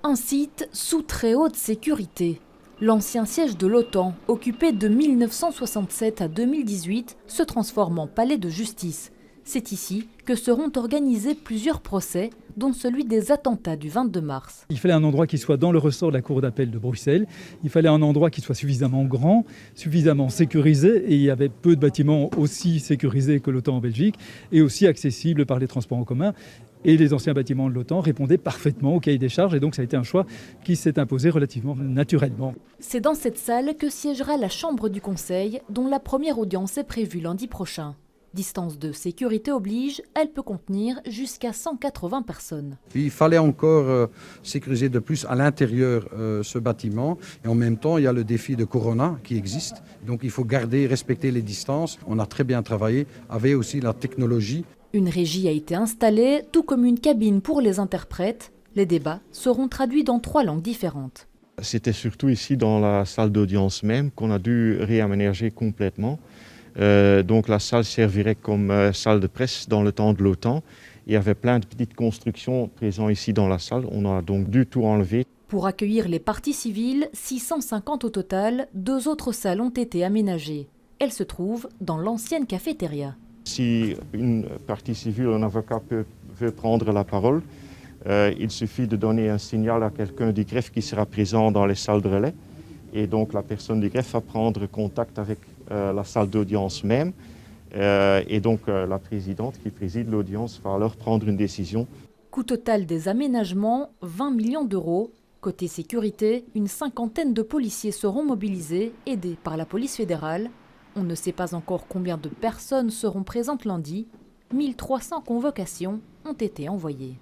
Un site sous très haute sécurité. L'ancien siège de l'OTAN, occupé de 1967 à 2018, se transforme en palais de justice. C'est ici que seront organisés plusieurs procès, dont celui des attentats du 22 mars. Il fallait un endroit qui soit dans le ressort de la Cour d'appel de Bruxelles. Il fallait un endroit qui soit suffisamment grand, suffisamment sécurisé, et il y avait peu de bâtiments aussi sécurisés que l'OTAN en Belgique, et aussi accessibles par les transports en commun. Et les anciens bâtiments de l'OTAN répondaient parfaitement au cahier des charges, et donc ça a été un choix qui s'est imposé relativement naturellement. C'est dans cette salle que siégera la Chambre du Conseil, dont la première audience est prévue lundi prochain. Distance de sécurité oblige, elle peut contenir jusqu'à 180 personnes. Il fallait encore sécuriser de plus à l'intérieur ce bâtiment. Et en même temps, il y a le défi de Corona qui existe. Donc il faut garder, respecter les distances. On a très bien travaillé avec aussi la technologie. Une régie a été installée, tout comme une cabine pour les interprètes. Les débats seront traduits dans 3 langues différentes. C'était surtout ici dans la salle d'audience même qu'on a dû réaménager complètement. Donc la salle servirait comme salle de presse dans le temps de l'OTAN. Il y avait plein de petites constructions présentes ici dans la salle. On a donc dû tout enlever. Pour accueillir les parties civiles, 650 au total, 2 autres salles ont été aménagées. Elles se trouvent dans l'ancienne cafétéria. Si une partie civile, un avocat veut prendre la parole, il suffit de donner un signal à quelqu'un du greffe qui sera présent dans les salles de relais. Et donc la personne du greffe va prendre contact avec la salle d'audience même. Et donc la présidente qui préside l'audience va alors prendre une décision. Coût total des aménagements, 20 millions d'euros. Côté sécurité, une 50aine de policiers seront mobilisés, aidés par la police fédérale. On ne sait pas encore combien de personnes seront présentes lundi. 1300 convocations ont été envoyées.